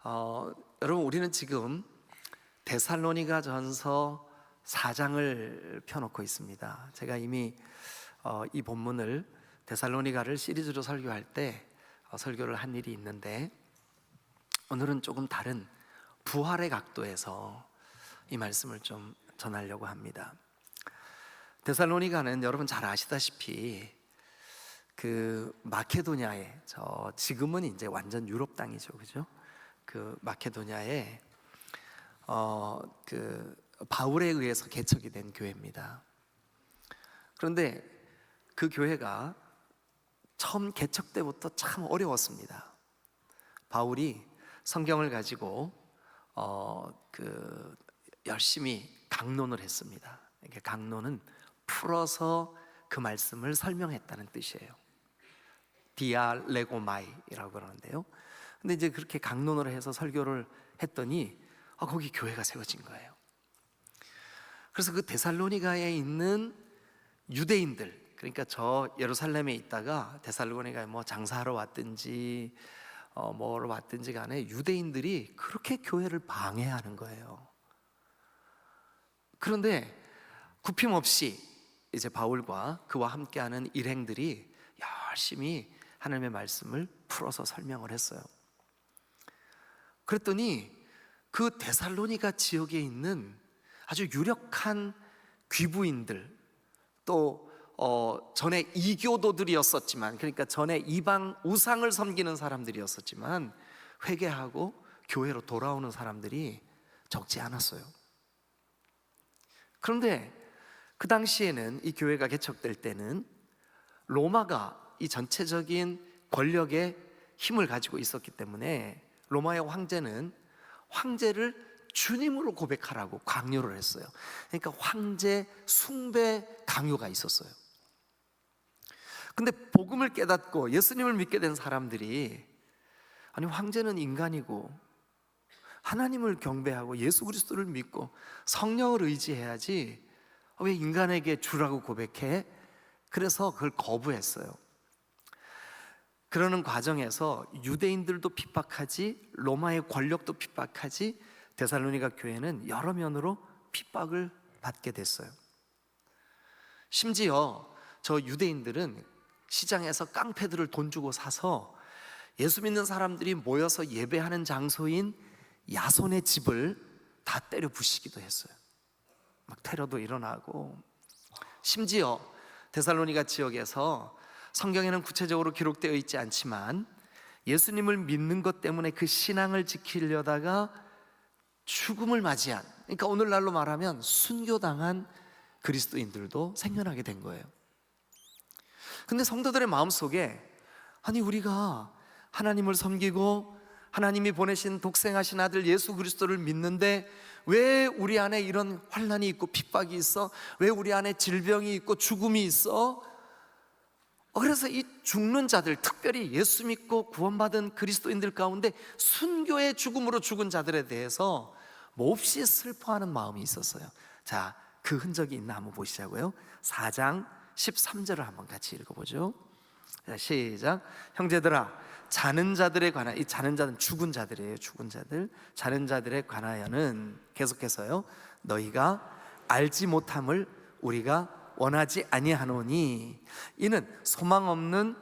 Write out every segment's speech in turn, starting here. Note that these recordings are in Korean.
여러분, 우리는 지금 데살로니가 전서 4장을 펴놓고 있습니다. 제가 이미 이 본문을 데살로니가를 시리즈로 설교할 때 설교를 한 일이 있는데, 오늘은 조금 다른 부활의 각도에서 이 말씀을 좀 전하려고 합니다. 데살로니가는 여러분 잘 아시다시피 그 마케도냐에, 지금은 이제 완전 유럽 땅이죠, 그죠? 그 마케도냐에 그 바울에 의해서 개척이 된 교회입니다. 그런데 그 교회가 처음 개척 때부터 참 어려웠습니다. 바울이 성경을 가지고 열심히 강론을 했습니다. 이게 강론은 풀어서 그 말씀을 설명했다는 뜻이에요. 디알레고마이라고 그러는데요. 근데 이제 그렇게 강론을 해서 설교를 했더니 거기 교회가 세워진 거예요. 그래서 그 데살로니가에 있는 유대인들, 그러니까 저 예루살렘에 있다가 데살로니가에 뭐 장사하러 왔든지 뭐로 왔든지 간에 유대인들이 그렇게 교회를 방해하는 거예요. 그런데 굽힘없이 이제 바울과 그와 함께하는 일행들이 열심히 하나님의 말씀을 풀어서 설명을 했어요. 그랬더니 그 데살로니가 지역에 있는 아주 유력한 귀부인들, 또 전에 이교도들이었었지만, 그러니까 전에 이방 우상을 섬기는 사람들이었었지만 회개하고 교회로 돌아오는 사람들이 적지 않았어요. 그런데 그 당시에는, 이 교회가 개척될 때는 로마가 이 전체적인 권력의 힘을 가지고 있었기 때문에 로마의 황제는 황제를 주님으로 고백하라고 강요를 했어요. 그러니까 황제 숭배 강요가 있었어요. 근데 복음을 깨닫고 예수님을 믿게 된 사람들이, 아니 황제는 인간이고 하나님을 경배하고 예수 그리스도를 믿고 성령을 의지해야지 왜 인간에게 주라고 고백해? 그래서 그걸 거부했어요. 그러는 과정에서 유대인들도 핍박하지, 로마의 권력도 핍박하지, 데살로니가 교회는 여러 면으로 핍박을 받게 됐어요. 심지어 저 유대인들은 시장에서 깡패들을 돈 주고 사서 예수 믿는 사람들이 모여서 예배하는 장소인 야손의 집을 다 때려 부시기도 했어요. 막 테러도 일어나고, 심지어 데살로니가 지역에서 성경에는 구체적으로 기록되어 있지 않지만 예수님을 믿는 것 때문에 그 신앙을 지키려다가 죽음을 맞이한, 그러니까 오늘날로 말하면 순교당한 그리스도인들도 생겨나게 된 거예요. 근데 성도들의 마음속에, 아니 우리가 하나님을 섬기고 하나님이 보내신 독생하신 아들 예수 그리스도를 믿는데 왜 우리 안에 이런 환난이 있고 핍박이 있어? 왜 우리 안에 질병이 있고 죽음이 있어? 그래서 이 죽는 자들, 특별히 예수 믿고 구원받은 그리스도인들 가운데 순교의 죽음으로 죽은 자들에 대해서 몹시 슬퍼하는 마음이 있었어요. 자, 그 흔적이 있나 한번 보시자고요. 4장 13절을 한번 같이 읽어보죠. 자, 시작. 형제들아, 자는 자들에 관하여, 이 자는 자는 죽은 자들이에요. 죽은 자들, 자는 자들에 관하여는 계속해서요, 너희가 알지 못함을 우리가 원하지 아니하노니 이는 소망 없는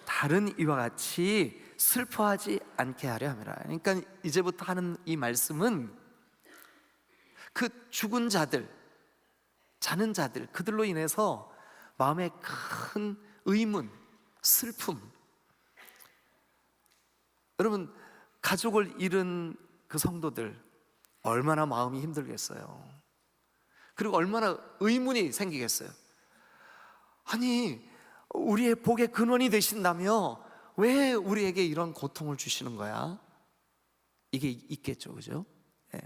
다른 이와 같이 슬퍼하지 않게 하려 함이라. 그러니까 이제부터 하는 이 말씀은 그 죽은 자들, 자는 자들, 그들로 인해서 마음에 큰 의문, 슬픔. 여러분, 가족을 잃은 그 성도들 얼마나 마음이 힘들겠어요. 그리고 얼마나 의문이 생기겠어요. 아니, 우리의 복의 근원이 되신다며 왜 우리에게 이런 고통을 주시는 거야? 이게 있겠죠, 그죠? 네.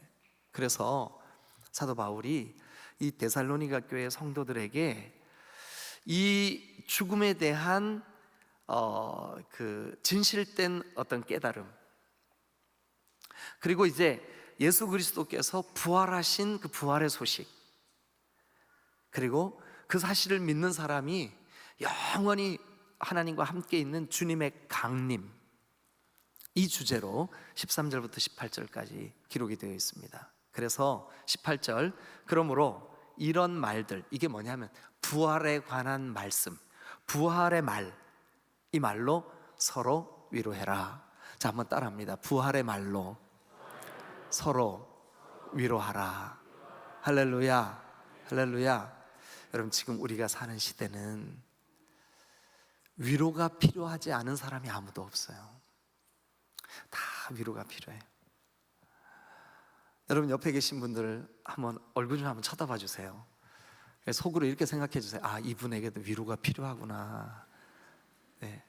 그래서 사도 바울이 이 데살로니가 교회 성도들에게 이 죽음에 대한 그 진실된 어떤 깨달음, 그리고 이제 예수 그리스도께서 부활하신 그 부활의 소식, 그리고 그 사실을 믿는 사람이 영원히 하나님과 함께 있는 주님의 강림, 이 주제로 13절부터 18절까지 기록이 되어 있습니다. 그래서 18절, 그러므로 이런 말들, 이게 뭐냐면 부활에 관한 말씀, 부활의 말, 이 말로 서로 위로해라. 자, 한번 따라합니다. 부활의 말로 서로 위로하라. 할렐루야, 할렐루야. 여러분, 지금 우리가 사는 시대는 위로가 필요하지 않은 사람이 아무도 없어요. 다 위로가 필요해요. 여러분, 옆에 계신 분들 한번 얼굴 좀 한번 쳐다봐 주세요. 속으로 이렇게 생각해 주세요. 아, 이분에게도 위로가 필요하구나. 네,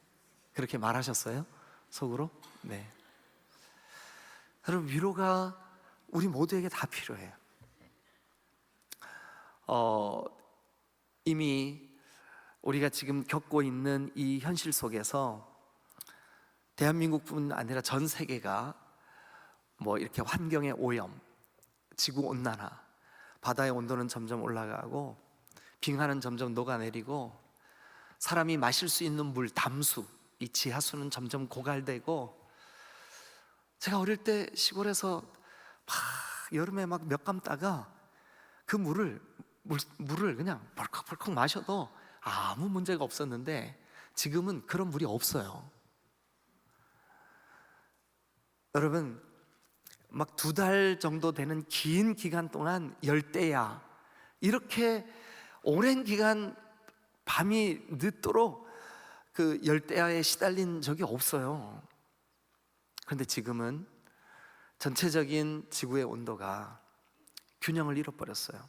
그렇게 말하셨어요? 속으로? 네. 여러분, 위로가 우리 모두에게 다 필요해요. 이미 우리가 지금 겪고 있는 이 현실 속에서 대한민국뿐 아니라 전 세계가 뭐 이렇게 환경의 오염, 지구 온난화, 바다의 온도는 점점 올라가고 빙하는 점점 녹아내리고 사람이 마실 수 있는 물, 담수, 이 지하수는 점점 고갈되고, 제가 어릴 때 시골에서 막 여름에 막 몇 감 따가 그 물을 그냥 벌컥벌컥 마셔도 아무 문제가 없었는데 지금은 그런 물이 없어요. 여러분, 막 2달 정도 되는 긴 기간 동안 열대야, 이렇게 오랜 기간 밤이 늦도록 그 열대야에 시달린 적이 없어요. 그런데 지금은 전체적인 지구의 온도가 균형을 잃어버렸어요.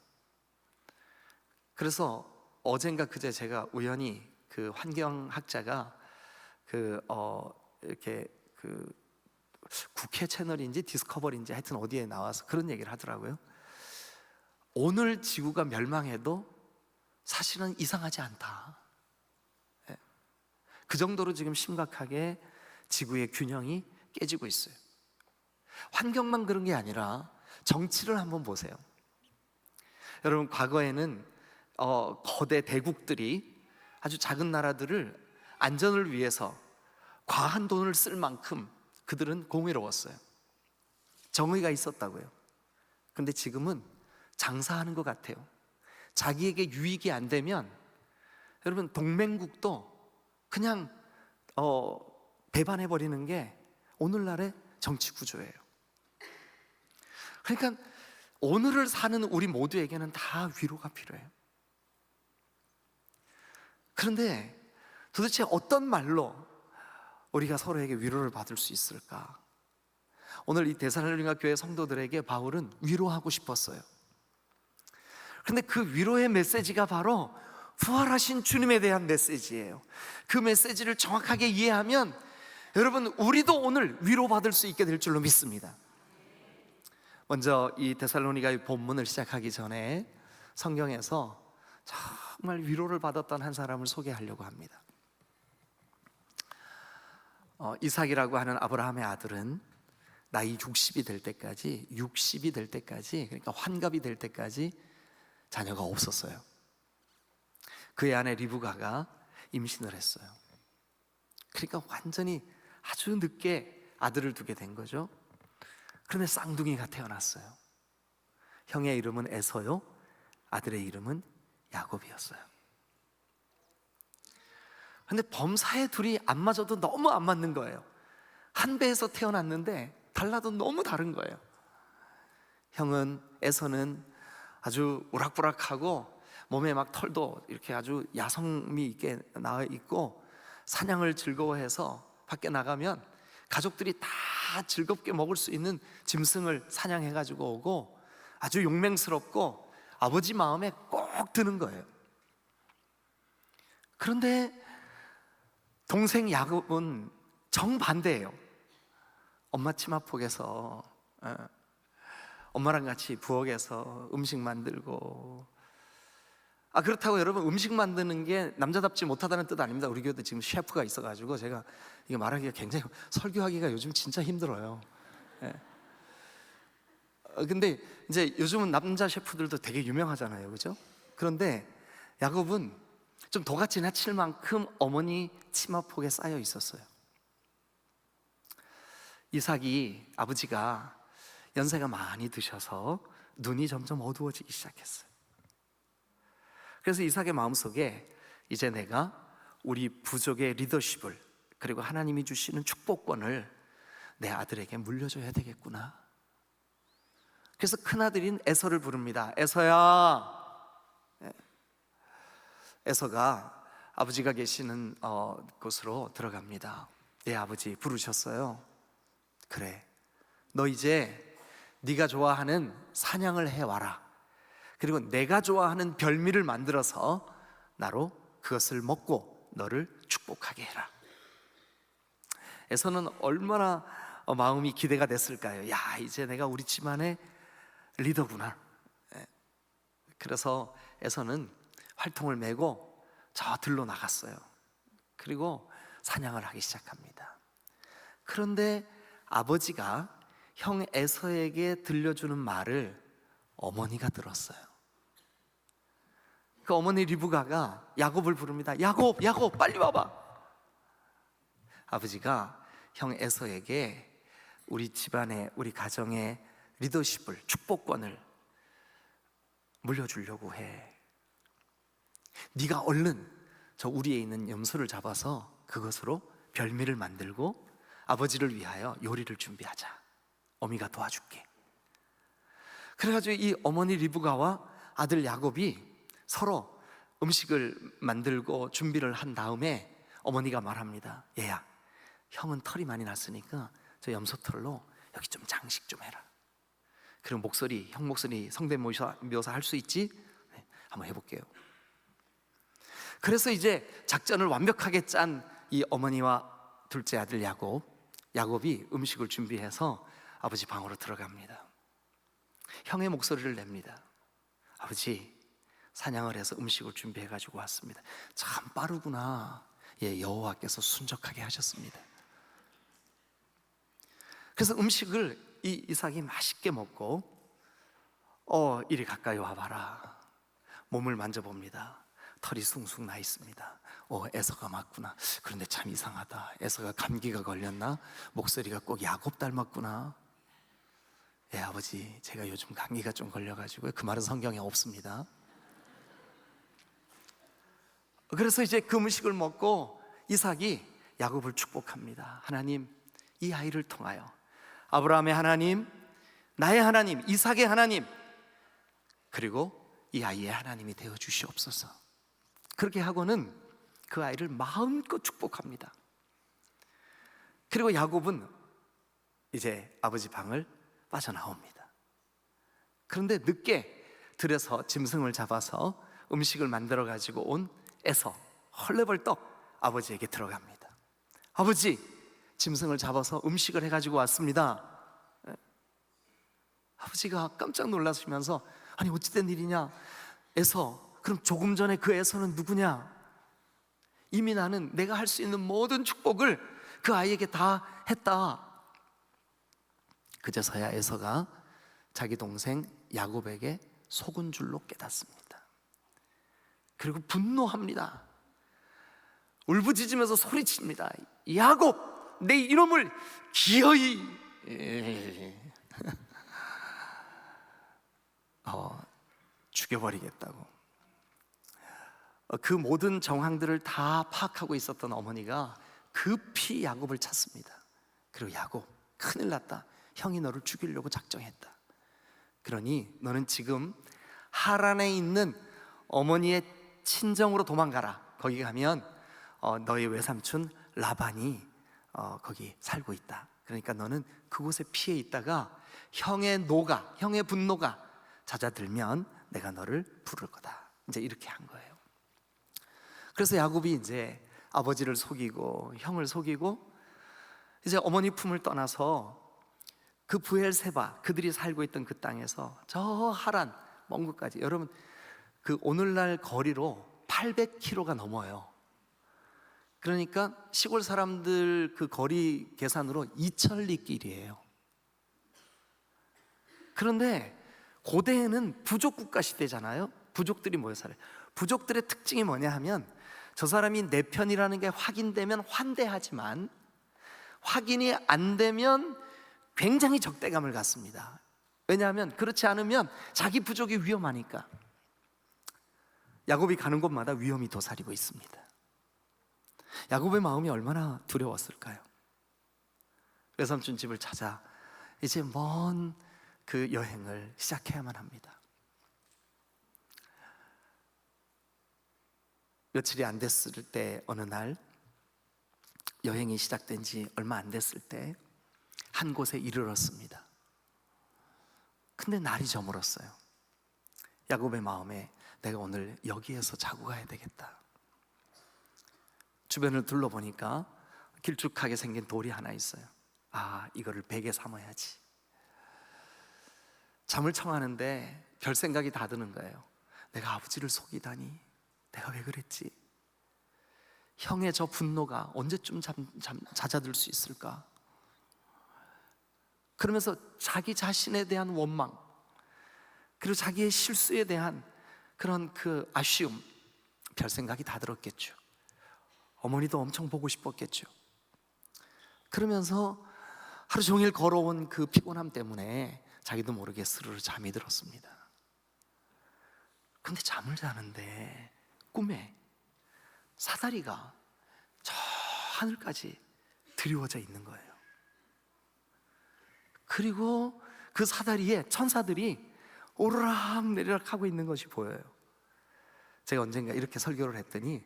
그래서 어젠가 그제 제가 우연히 그 환경학자가 이렇게 국회 채널인지 디스커버리인지 하여튼 어디에 나와서 그런 얘기를 하더라고요. 오늘 지구가 멸망해도 사실은 이상하지 않다. 그 정도로 지금 심각하게 지구의 균형이 깨지고 있어요. 환경만 그런 게 아니라 정치를 한번 보세요. 여러분, 과거에는 거대 대국들이 아주 작은 나라들을 안전을 위해서 과한 돈을 쓸 만큼 그들은 공의로웠어요. 정의가 있었다고요. 근데 지금은 장사하는 것 같아요. 자기에게 유익이 안 되면 여러분, 동맹국도 그냥 배반해버리는 게 오늘날의 정치 구조예요. 그러니까 오늘을 사는 우리 모두에게는 다 위로가 필요해요. 그런데 도대체 어떤 말로 우리가 서로에게 위로를 받을 수 있을까? 오늘 이 데살로니가 교회 성도들에게 바울은 위로하고 싶었어요. 그런데 그 위로의 메시지가 바로 부활하신 주님에 대한 메시지예요. 그 메시지를 정확하게 이해하면 여러분, 우리도 오늘 위로받을 수 있게 될 줄로 믿습니다. 먼저 이 데살로니가의 본문을 시작하기 전에 성경에서 정말 위로를 받았던 한 사람을 소개하려고 합니다. 이삭이라고 하는 아브라함의 아들은 나이 60이 될 때까지, 그러니까 환갑이 될 때까지 자녀가 없었어요. 그의 아내 리브가가 임신을 했어요. 그러니까 완전히 아주 늦게 아들을 두게 된 거죠. 그런데 쌍둥이가 태어났어요. 형의 이름은 에서요, 아들의 이름은 야곱이었어요. 근데 범사에 둘이 안 맞아도 너무 안 맞는 거예요. 한 배에서 태어났는데 달라도 너무 다른 거예요. 형은, 에서는 아주 우락부락하고 몸에 막 털도 이렇게 아주 야성미 있게 나와 있고 사냥을 즐거워해서 밖에 나가면 가족들이 다 즐겁게 먹을 수 있는 짐승을 사냥해가지고 오고 아주 용맹스럽고 아버지 마음에 꼭 드는 거예요. 그런데 동생 야곱은 정반대예요. 엄마 치마폭에서 엄마랑 같이 부엌에서 음식 만들고, 그렇다고 여러분, 음식 만드는 게 남자답지 못하다는 뜻 아닙니다. 우리 교회도 지금 셰프가 있어가지고 제가 이게 말하기가 굉장히, 설교하기가 요즘 진짜 힘들어요. 근데 이제 요즘은 남자 셰프들도 되게 유명하잖아요, 그죠? 그런데 야곱은 좀 도가 지나칠 만큼 어머니 치마폭에 쌓여 있었어요. 이삭이 아버지가 연세가 많이 드셔서 눈이 점점 어두워지기 시작했어요. 그래서 이삭의 마음속에 이제 내가 우리 부족의 리더십을, 그리고 하나님이 주시는 축복권을 내 아들에게 물려줘야 되겠구나. 그래서 큰아들인 에서를 부릅니다. 에서야. 에서가 아버지가 계시는 곳으로 들어갑니다. 예, 아버지 부르셨어요. 그래, 너 이제 네가 좋아하는 사냥을 해와라. 그리고 내가 좋아하는 별미를 만들어서 나로 그것을 먹고 너를 축복하게 해라. 에서는 얼마나 마음이 기대가 됐을까요? 야, 이제 내가 우리 집안의 리더구나. 그래서 에서는 활통을 메고 저 들로 나갔어요. 그리고 사냥을 하기 시작합니다. 그런데 아버지가 형 에서에게 들려주는 말을 어머니가 들었어요. 그 어머니 리브가가 야곱을 부릅니다. 야곱, 야곱, 빨리 와봐. 아버지가 형 에서에게 우리 집안의, 우리 가정의 리더십을, 축복권을 물려주려고 해. 네가 얼른 저 우리에 있는 염소를 잡아서 그것으로 별미를 만들고 아버지를 위하여 요리를 준비하자. 어미가 도와줄게. 그래가지고 이 어머니 리브가와 아들 야곱이 서로 음식을 만들고 준비를 한 다음에 어머니가 말합니다. 얘야, 형은 털이 많이 났으니까 저 염소털로 여기 좀 장식 좀 해라. 그리고 목소리, 형 목소리 성대모사 할 수 있지? 네, 한번 해볼게요. 그래서 이제 작전을 완벽하게 짠 이 어머니와 둘째 아들 야곱이 음식을 준비해서 아버지 방으로 들어갑니다. 형의 목소리를 냅니다. 아버지, 사냥을 해서 음식을 준비해 가지고 왔습니다. 참 빠르구나. 예, 여호와께서 순적하게 하셨습니다. 그래서 음식을 이 이삭이 맛있게 먹고 이리 가까이 와봐라. 몸을 만져봅니다. 털이 숭숭 나 있습니다. 에서가 맞구나. 그런데 참 이상하다. 에서가 감기가 걸렸나? 목소리가 꼭 야곱 닮았구나. 예, 아버지, 제가 요즘 감기가 좀 걸려가지고요. 그 말은 성경에 없습니다. 그래서 이제 그 음식을 먹고 이삭이 야곱을 축복합니다. 하나님, 이 아이를 통하여 아브라함의 하나님, 나의 하나님, 이삭의 하나님, 그리고 이 아이의 하나님이 되어 주시옵소서. 그렇게 하고는 그 아이를 마음껏 축복합니다. 그리고 야곱은 이제 아버지 방을 빠져나옵니다. 그런데 늦게 들에서 짐승을 잡아서 음식을 만들어 가지고 온 에서 헐레벌떡 아버지에게 들어갑니다. 아버지, 짐승을 잡아서 음식을 해가지고 왔습니다. 아버지가 깜짝 놀라시면서 아니 어찌된 일이냐? 에서, 그럼 조금 전에 그 에서는 누구냐? 이미 나는 내가 할 수 있는 모든 축복을 그 아이에게 다 했다. 그제서야 에서가 자기 동생 야곱에게 속은 줄로 깨닫습니다. 그리고 분노합니다. 울부짖으면서 소리칩니다. 야곱, 내 이놈을 기어이 죽여버리겠다고. 그 모든 정황들을 다 파악하고 있었던 어머니가 급히 야곱을 찾습니다. 그리고 야곱, 큰일 났다. 형이 너를 죽이려고 작정했다. 그러니 너는 지금 하란에 있는 어머니의 친정으로 도망가라. 거기 가면 너의 외삼촌 라반이 거기 살고 있다. 그러니까 너는 그곳에 피해 있다가 형의 분노가 잦아들면 내가 너를 부를 거다. 이제 이렇게 한 거예요. 그래서 야곱이 이제 아버지를 속이고 형을 속이고 이제 어머니 품을 떠나서 그 브엘세바, 그들이 살고 있던 그 땅에서 저 하란 먼 곳까지, 여러분 그 오늘날 거리로 800km가 넘어요. 그러니까 시골 사람들 그 거리 계산으로 2천리 길이에요. 그런데 고대에는 부족 국가 시대잖아요. 부족들이 모여 살아요. 부족들의 특징이 뭐냐 하면 저 사람이 내 편이라는 게 확인되면 환대하지만 확인이 안 되면 굉장히 적대감을 갖습니다. 왜냐하면 그렇지 않으면 자기 부족이 위험하니까. 야곱이 가는 곳마다 위험이 도사리고 있습니다. 야곱의 마음이 얼마나 두려웠을까요? 외삼촌 집을 찾아 이제 먼 그 여행을 시작해야만 합니다. 며칠이 안 됐을 때 어느 날, 여행이 시작된 지 얼마 안 됐을 때 한 곳에 이르렀습니다. 근데 날이 저물었어요. 야곱의 마음에 내가 오늘 여기에서 자고 가야 되겠다. 주변을 둘러보니까 길쭉하게 생긴 돌이 하나 있어요. 아, 이거를 베개 삼아야지. 잠을 청하는데 별 생각이 다 드는 거예요. 내가 아버지를 속이다니, 내가 왜 그랬지? 형의 저 분노가 언제쯤 잦아들 수 있을까? 그러면서 자기 자신에 대한 원망, 그리고 자기의 실수에 대한 그런 그 아쉬움, 별 생각이 다 들었겠죠. 어머니도 엄청 보고 싶었겠죠. 그러면서 하루 종일 걸어온 그 피곤함 때문에 자기도 모르게 스르르 잠이 들었습니다. 근데 잠을 자는데 꿈에 사다리가 저 하늘까지 드리워져 있는 거예요. 그리고 그 사다리에 천사들이 오르락 내리락 하고 있는 것이 보여요. 제가 언젠가 이렇게 설교를 했더니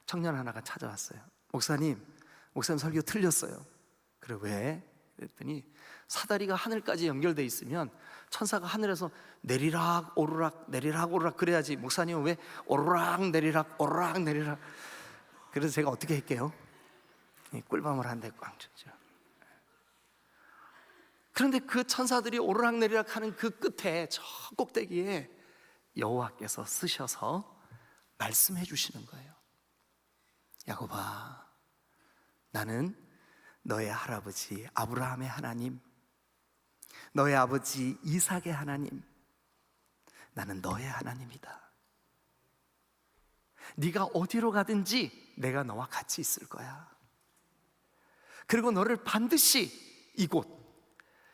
청년 하나가 찾아왔어요. 목사님 설교 틀렸어요. 그래, 왜? 그랬더니 사다리가 하늘까지 연결돼 있으면 천사가 하늘에서 내리락 오르락 내리락 오르락 그래야지, 목사님은 왜 오르락 내리락 오르락 내리락. 그래서 제가 어떻게 할게요? 꿀밤을 한 대 꽝 쳤죠. 그런데 그 천사들이 오르락 내리락 하는 그 끝에 저 꼭대기에 여호와께서 쓰셔서 말씀해 주시는 거예요. 야곱아, 나는 너의 할아버지 아브라함의 하나님, 너의 아버지 이삭의 하나님, 나는 너의 하나님이다. 네가 어디로 가든지 내가 너와 같이 있을 거야. 그리고 너를 반드시 이곳,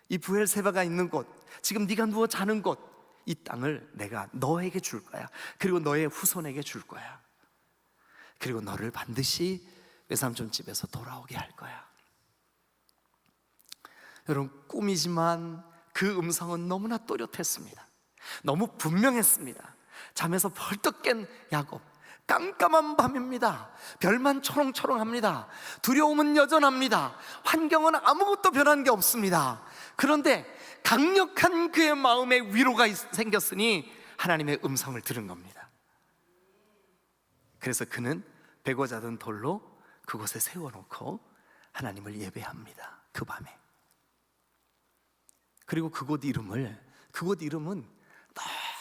이 브엘세바가 있는 곳, 지금 네가 누워 자는 곳, 이 땅을 내가 너에게 줄 거야. 그리고 너의 후손에게 줄 거야. 그리고 너를 반드시 외삼촌 집에서 돌아오게 할 거야. 여러분, 꿈이지만 그 음성은 너무나 또렷했습니다. 너무 분명했습니다. 잠에서 벌떡 깬 야곱, 깜깜한 밤입니다. 별만 초롱초롱합니다. 두려움은 여전합니다. 환경은 아무것도 변한 게 없습니다. 그런데 강력한 그의 마음에 위로가 생겼으니 하나님의 음성을 들은 겁니다. 그래서 그는 베고 자던 돌로 그곳에 세워놓고 하나님을 예배합니다. 그 밤에. 그리고 그곳 이름은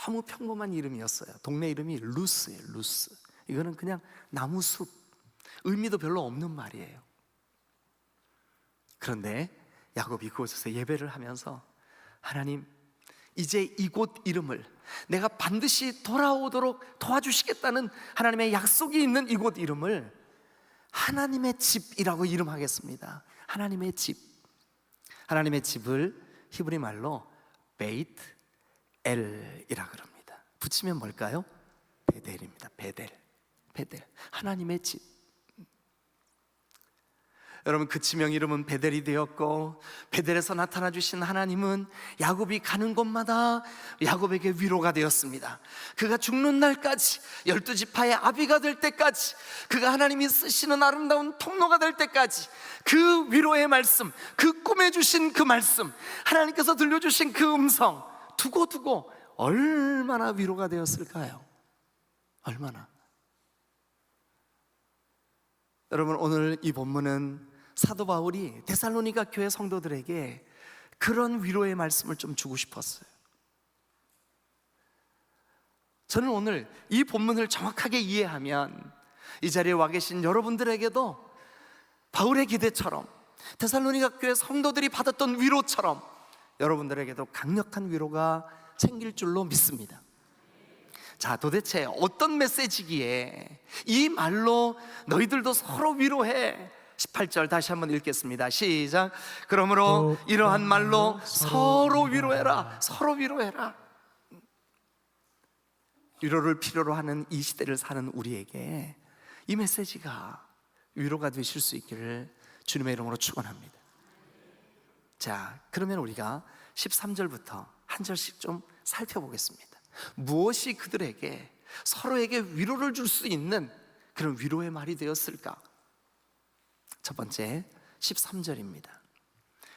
너무 평범한 이름이었어요. 동네 이름이 루스예요. 루스. 이거는 그냥 나무숲, 의미도 별로 없는 말이에요. 그런데 야곱이 그곳에서 예배를 하면서 하나님, 이제 이곳 이름을 내가 반드시 돌아오도록 도와주시겠다는 하나님의 약속이 있는 이곳 이름을 하나님의 집이라고 이름하겠습니다. 하나님의 집. 하나님의 집을 히브리 말로 베이트 엘이라 그럽니다. 붙이면 뭘까요? 베델입니다. 베델. 하나님의 집. 여러분, 그 지명 이름은 베델이 되었고, 베델에서 나타나 주신 하나님은 야곱이 가는 곳마다 야곱에게 위로가 되었습니다. 그가 죽는 날까지, 12지파의 아비가 될 때까지, 그가 하나님이 쓰시는 아름다운 통로가 될 때까지 그 위로의 말씀, 그 꿈에 주신 그 말씀, 하나님께서 들려주신 그 음성 두고 얼마나 위로가 되었을까요? 얼마나. 여러분, 오늘 이 본문은 사도 바울이 데살로니가 교회 성도들에게 그런 위로의 말씀을 좀 주고 싶었어요. 저는 오늘 이 본문을 정확하게 이해하면 이 자리에 와 계신 여러분들에게도 바울의 기대처럼, 데살로니가 교회 성도들이 받았던 위로처럼 여러분들에게도 강력한 위로가 생길 줄로 믿습니다. 자, 도대체 어떤 메시지기에 이 말로 너희들도 서로 위로해, 18절 다시 한번 읽겠습니다. 시작. 그러므로 이러한 말로 서로 위로해라. 서로 위로해라. 위로를 필요로 하는 이 시대를 사는 우리에게 이 메시지가 위로가 되실 수 있기를 주님의 이름으로 축원합니다. 자, 그러면 우리가 13절부터 한 절씩 좀 살펴보겠습니다. 무엇이 그들에게 서로에게 위로를 줄 수 있는 그런 위로의 말이 되었을까? 첫 번째 13절입니다.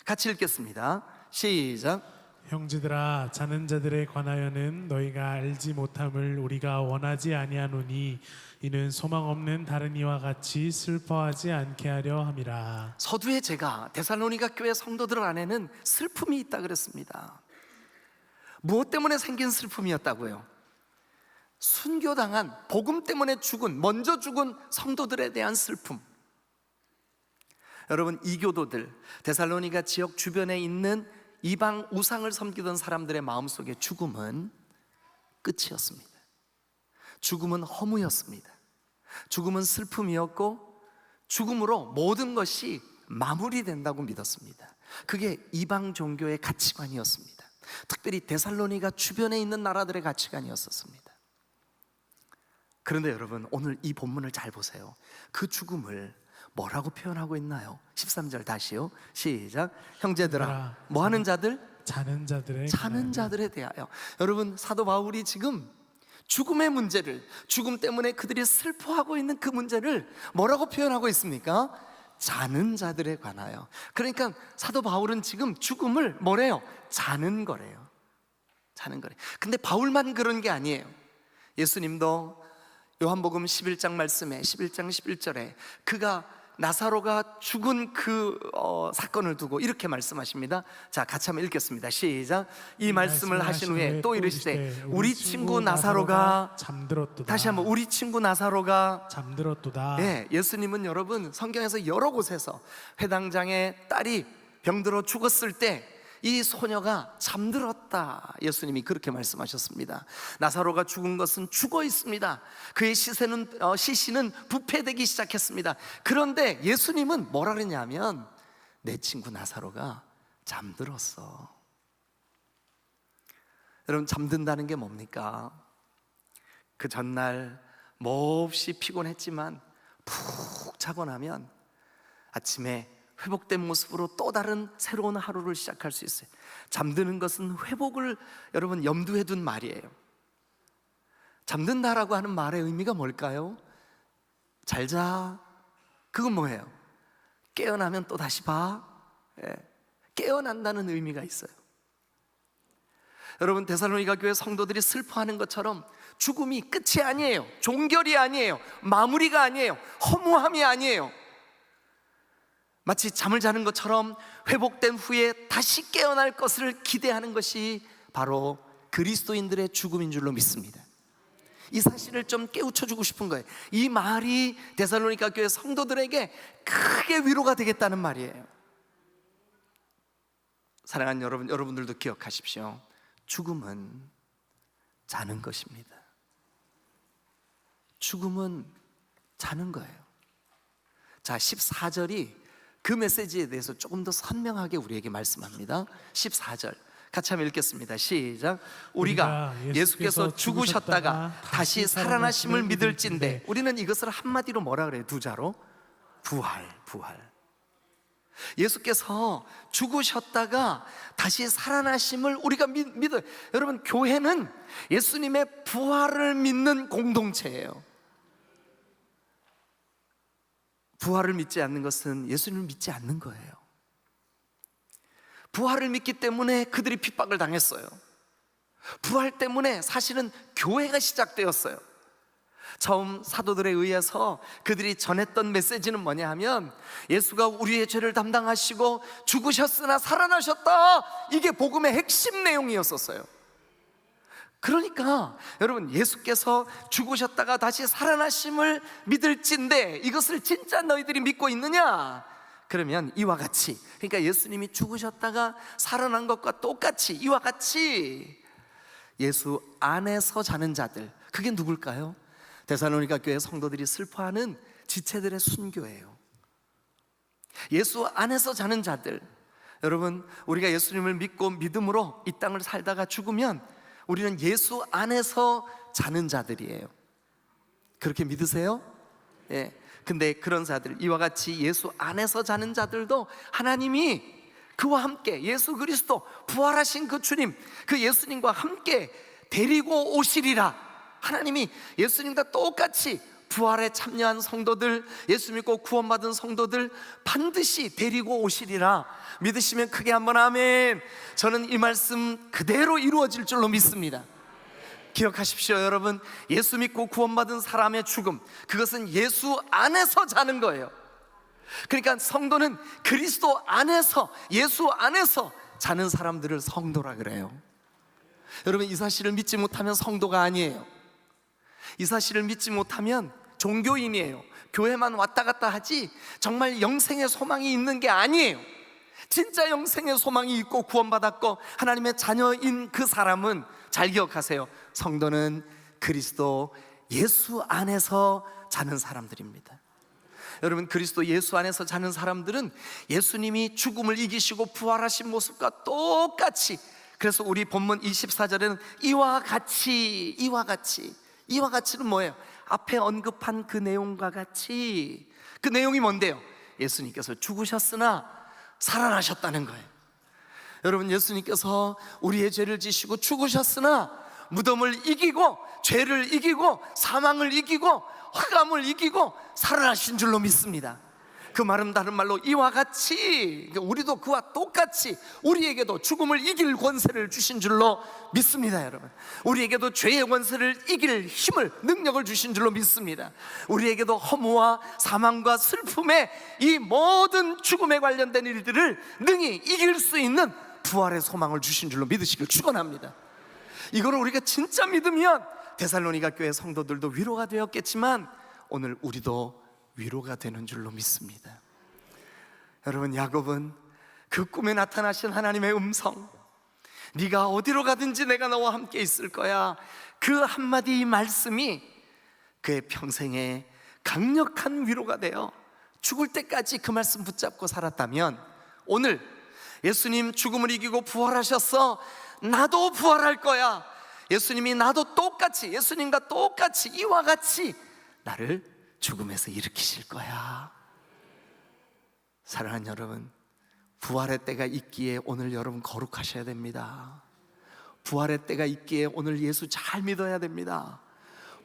같이 읽겠습니다. 시작. 형제들아, 자는 자들에 관하여는 너희가 알지 못함을 우리가 원하지 아니하노니 이는 소망 없는 다른 이와 같이 슬퍼하지 않게 하려 함이라. 서두에 제가 데살로니가 교회 성도들 안에는 슬픔이 있다 그랬습니다. 무엇 때문에 생긴 슬픔이었다고요? 순교당한, 복음 때문에 죽은, 먼저 죽은 성도들에 대한 슬픔. 여러분, 이교도들, 데살로니가 지역 주변에 있는 이방 우상을 섬기던 사람들의 마음속에 죽음은 끝이었습니다. 죽음은 허무였습니다. 죽음은 슬픔이었고 죽음으로 모든 것이 마무리된다고 믿었습니다. 그게 이방 종교의 가치관이었습니다. 특별히 데살로니가 주변에 있는 나라들의 가치관이었습니다. 그런데 여러분, 오늘 이 본문을 잘 보세요. 그 죽음을 뭐라고 표현하고 있나요? 13절 다시요. 시작. 형제들아, 뭐 하는 자들? 자는 자들에 대하여. 여러분, 사도 바울이 지금 죽음의 문제를, 죽음 때문에 그들이 슬퍼하고 있는 그 문제를 뭐라고 표현하고 있습니까? 자는 자들에 관하여. 그러니까 사도 바울은 지금 죽음을 뭐래요? 자는 거래요. 자는 거래. 근데 바울만 그런 게 아니에요. 예수님도 요한복음 11장 말씀에 11장 11절에 그가 나사로가 죽은 그 사건을 두고 이렇게 말씀하십니다. 자, 같이 한번 읽겠습니다. 시작. 이 말씀을 하신 후에 또 이르시되 우리 친구 나사로가 잠들었도다. 다시 한번 우리 친구 나사로가 잠들었도다. 네, 예수님은 여러분 성경에서 여러 곳에서 회당장의 딸이 병들어 죽었을 때 이 소녀가 잠들었다, 예수님이 그렇게 말씀하셨습니다. 나사로가 죽은 것은 죽어 있습니다. 그의 시신은 부패되기 시작했습니다. 그런데 예수님은 뭐라 그랬냐면 내 친구 나사로가 잠들었어. 여러분, 잠든다는 게 뭡니까? 그 전날 몹시 피곤했지만 푹 자고 나면 아침에 회복된 모습으로 또 다른 새로운 하루를 시작할 수 있어요. 잠드는 것은 회복을 여러분 염두에 둔 말이에요. 잠든다라고 하는 말의 의미가 뭘까요? 잘 자. 그건 뭐예요? 깨어나면 또 다시 봐. 깨어난다는 의미가 있어요. 여러분, 데살로니가 교회 성도들이 슬퍼하는 것처럼 죽음이 끝이 아니에요. 종결이 아니에요. 마무리가 아니에요. 허무함이 아니에요. 마치 잠을 자는 것처럼 회복된 후에 다시 깨어날 것을 기대하는 것이 바로 그리스도인들의 죽음인 줄로 믿습니다. 이 사실을 좀 깨우쳐주고 싶은 거예요. 이 말이 데살로니가 교회 성도들에게 크게 위로가 되겠다는 말이에요. 사랑하는 여러분, 여러분들도 기억하십시오. 죽음은 자는 것입니다. 죽음은 자는 거예요. 자, 14절이 그 메시지에 대해서 조금 더 선명하게 우리에게 말씀합니다. 14절 같이 한번 읽겠습니다. 시작. 우리가 예수께서 죽으셨다가 다시 살아나심을 믿을진대. 우리는 이것을 한마디로 뭐라 그래요? 두 자로 부활. 예수께서 죽으셨다가 다시 살아나심을 우리가 믿어요. 여러분, 교회는 예수님의 부활을 믿는 공동체예요. 부활을 믿지 않는 것은 예수님을 믿지 않는 거예요. 부활을 믿기 때문에 그들이 핍박을 당했어요. 부활 때문에 사실은 교회가 시작되었어요. 처음 사도들에 의해서 그들이 전했던 메시지는 뭐냐 하면 예수가 우리의 죄를 담당하시고 죽으셨으나 살아나셨다, 이게 복음의 핵심 내용이었었어요. 그러니까 여러분, 예수께서 죽으셨다가 다시 살아나심을 믿을진데 이것을 진짜 너희들이 믿고 있느냐? 그러면 이와 같이, 그러니까 예수님이 죽으셨다가 살아난 것과 똑같이 이와 같이 예수 안에서 자는 자들, 그게 누굴까요? 데살로니가 교회 성도들이 슬퍼하는 지체들의 순교예요. 예수 안에서 자는 자들. 여러분, 우리가 예수님을 믿고 믿음으로 이 땅을 살다가 죽으면 우리는 예수 안에서 자는 자들이에요. 그렇게 믿으세요? 예. 근데 그런 자들, 이와 같이 예수 안에서 자는 자들도 하나님이 그와 함께 예수 그리스도 부활하신 그 주님, 그 예수님과 함께 데리고 오시리라. 하나님이 예수님과 똑같이 부활에 참여한 성도들, 예수 믿고 구원받은 성도들 반드시 데리고 오시리라. 믿으시면 크게 한번 아멘. 저는 이 말씀 그대로 이루어질 줄로 믿습니다. 기억하십시오, 여러분. 예수 믿고 구원받은 사람의 죽음, 그것은 예수 안에서 자는 거예요. 그러니까 성도는 그리스도 안에서, 예수 안에서 자는 사람들을 성도라 그래요. 여러분, 이 사실을 믿지 못하면 성도가 아니에요. 이 사실을 믿지 못하면 종교인이에요. 교회만 왔다 갔다 하지 정말 영생의 소망이 있는 게 아니에요. 진짜 영생의 소망이 있고 구원받았고 하나님의 자녀인 그 사람은, 잘 기억하세요, 성도는 그리스도 예수 안에서 자는 사람들입니다. 여러분, 그리스도 예수 안에서 자는 사람들은 예수님이 죽음을 이기시고 부활하신 모습과 똑같이, 그래서 우리 본문 24절에는 이와 같이는 뭐예요? 앞에 언급한 그 내용과 같이. 그 내용이 뭔데요? 예수님께서 죽으셨으나 살아나셨다는 거예요. 여러분, 예수님께서 우리의 죄를 지시고 죽으셨으나 무덤을 이기고 죄를 이기고 사망을 이기고 흑암을 이기고 살아나신 줄로 믿습니다. 그 말은 다른 말로 이와 같이, 우리도 그와 똑같이 우리에게도 죽음을 이길 권세를 주신 줄로 믿습니다. 여러분, 우리에게도 죄의 권세를 이길 힘을, 능력을 주신 줄로 믿습니다. 우리에게도 허무와 사망과 슬픔의 이 모든 죽음에 관련된 일들을 능히 이길 수 있는 부활의 소망을 주신 줄로 믿으시길 축원합니다. 이거를 우리가 진짜 믿으면 데살로니가 교회 성도들도 위로가 되었겠지만 오늘 우리도 위로가 되는 줄로 믿습니다. 여러분, 야곱은 그 꿈에 나타나신 하나님의 음성, 네가 어디로 가든지 내가 너와 함께 있을 거야, 그 한마디 말씀이 그의 평생에 강력한 위로가 되어 죽을 때까지 그 말씀 붙잡고 살았다면, 오늘 예수님 죽음을 이기고 부활하셨어, 나도 부활할 거야, 예수님이 나도 똑같이, 예수님과 똑같이 이와 같이 나를 죽음에서 일으키실 거야. 사랑하는 여러분, 부활의 때가 있기에 오늘 여러분 거룩하셔야 됩니다. 부활의 때가 있기에 오늘 예수 잘 믿어야 됩니다.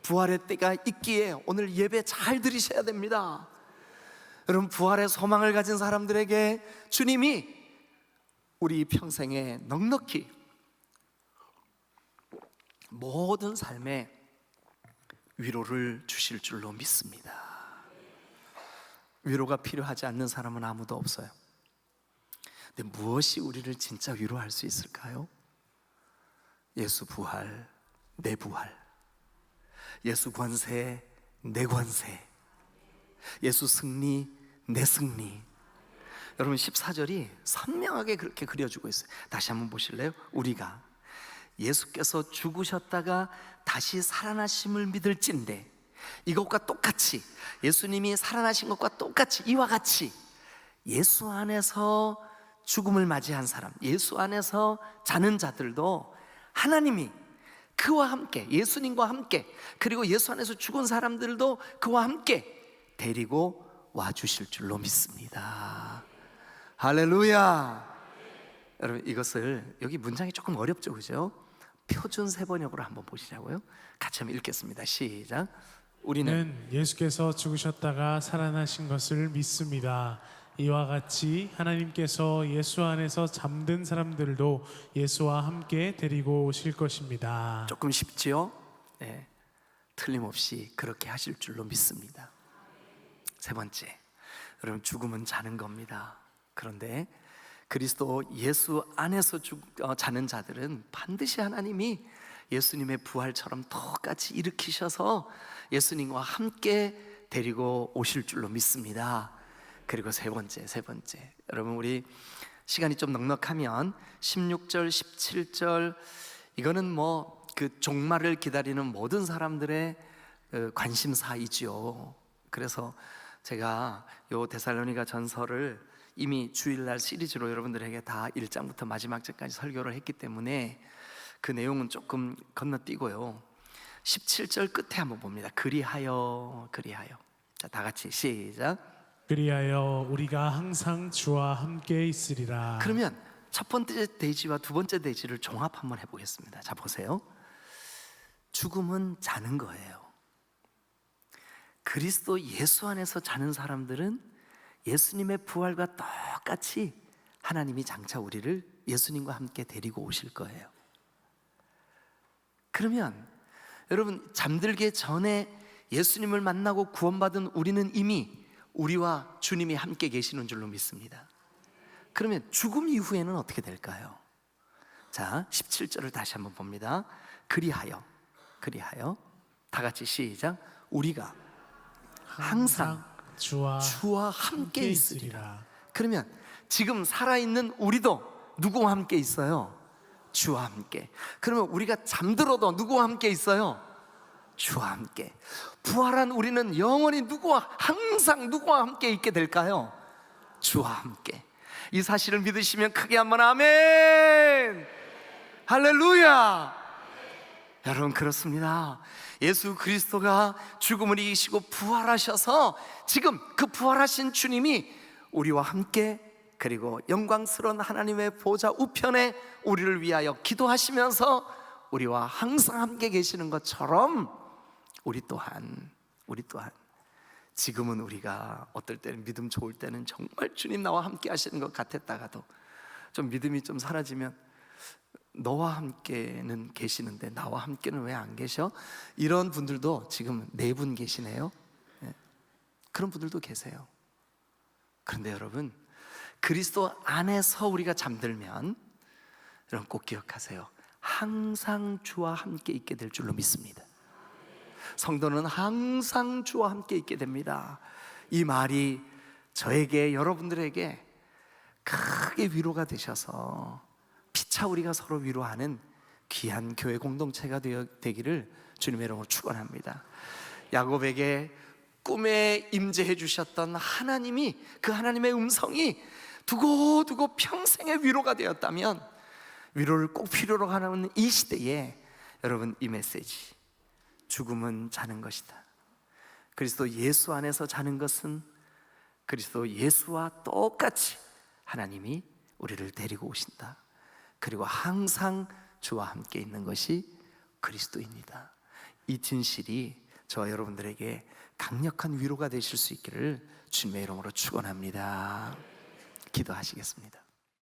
부활의 때가 있기에 오늘 예배 잘 드리셔야 됩니다. 여러분, 부활의 소망을 가진 사람들에게 주님이 우리 평생에 넉넉히 모든 삶에 위로를 주실 줄로 믿습니다. 위로가 필요하지 않는 사람은 아무도 없어요. 근데 무엇이 우리를 진짜 위로할 수 있을까요? 예수 부활, 내 부활, 예수 권세, 내 권세, 예수 승리, 내 승리. 여러분, 14절이 선명하게 그렇게 그려주고 있어요. 다시 한번 보실래요? 우리가 예수께서 죽으셨다가 다시 살아나심을 믿을진대, 이것과 똑같이, 예수님이 살아나신 것과 똑같이 이와 같이 예수 안에서 죽음을 맞이한 사람, 예수 안에서 자는 자들도 하나님이 그와 함께, 예수님과 함께, 그리고 예수 안에서 죽은 사람들도 그와 함께 데리고 와주실 줄로 믿습니다. 할렐루야. 여러분, 이것을, 여기 문장이 조금 어렵죠, 그죠? 표준 세번역으로 한번 보시자고요. 같이 한번 읽겠습니다. 시작. 우리는 예수께서 죽으셨다가 살아나신 것을 믿습니다. 이와 같이 하나님께서 예수 안에서 잠든 사람들도 예수와 함께 데리고 오실 것입니다. 조금 쉽지요? 네, 틀림없이 그렇게 하실 줄로 믿습니다. 세 번째, 여러분, 죽음은 자는 겁니다. 그런데 그리스도 예수 안에서 자는 자들은 반드시 하나님이 예수님의 부활처럼 똑같이 일으키셔서 예수님과 함께 데리고 오실 줄로 믿습니다. 그리고 세 번째, 여러분, 우리 시간이 좀 넉넉하면 16절, 17절, 이거는 뭐 그 종말을 기다리는 모든 사람들의 관심사이지요. 그래서 제가 요 데살로니가 전서를 이미 주일날 시리즈로 여러분들에게 다 1장부터 마지막 절까지 설교를 했기 때문에 그 내용은 조금 건너뛰고요. 17절 끝에 한번 봅니다. 그리하여. 자, 다 같이 시작. 그리하여 우리가 항상 주와 함께 있으리라. 그러면 첫 번째 대지와 두 번째 대지를 종합 한번 해보겠습니다. 자, 보세요. 죽음은 자는 거예요. 그리스도 예수 안에서 자는 사람들은 예수님의 부활과 똑같이 하나님이 장차 우리를 예수님과 함께 데리고 오실 거예요. 그러면 여러분, 잠들기 전에 예수님을 만나고 구원받은 우리는 이미 우리와 주님이 함께 계시는 줄로 믿습니다. 그러면 죽음 이후에는 어떻게 될까요? 자, 17절을 다시 한번 봅니다. 그리하여 다 같이 시작. 우리가 항상 주와 함께 있으리라. 그러면 지금 살아있는 우리도 누구와 함께 있어요? 주와 함께. 그러면 우리가 잠들어도 누구와 함께 있어요? 주와 함께. 부활한 우리는 영원히 항상 누구와 함께 있게 될까요? 주와 함께. 이 사실을 믿으시면 크게 한번 아멘. 할렐루야. 여러분, 그렇습니다. 예수 그리스도가 죽음을 이기시고 부활하셔서 지금 그 부활하신 주님이 우리와 함께, 그리고 영광스러운 하나님의 보좌 우편에 우리를 위하여 기도하시면서 우리와 항상 함께 계시는 것처럼 우리 또한 지금은 우리가 어떨 때는 믿음 좋을 때는 정말 주님 나와 함께 하시는 것 같았다가도 좀 믿음이 좀 사라지면 너와 함께는 계시는데 나와 함께는 왜 안 계셔? 이런 분들도 지금 4분 계시네요. 그런 분들도 계세요. 그런데 여러분, 그리스도 안에서 우리가 잠들면 여러분 꼭 기억하세요. 항상 주와 함께 있게 될 줄로 믿습니다. 성도는 항상 주와 함께 있게 됩니다. 이 말이 저에게, 여러분들에게 크게 위로가 되셔서 피차 우리가 서로 위로하는 귀한 교회 공동체가 되기를 주님의 이름으로 축원합니다. 야곱에게 꿈에 임재해 주셨던 하나님이, 그 하나님의 음성이 두고두고 평생의 위로가 되었다면, 위로를 꼭 필요로 하는 이 시대에 여러분, 이 메시지, 죽음은 자는 것이다. 그리스도 예수 안에서 자는 것은 그리스도 예수와 똑같이 하나님이 우리를 데리고 오신다. 그리고 항상 주와 함께 있는 것이 그리스도입니다. 이 진실이 저와 여러분들에게 강력한 위로가 되실 수 있기를 주님의 이름으로 축원합니다. 기도하시겠습니다.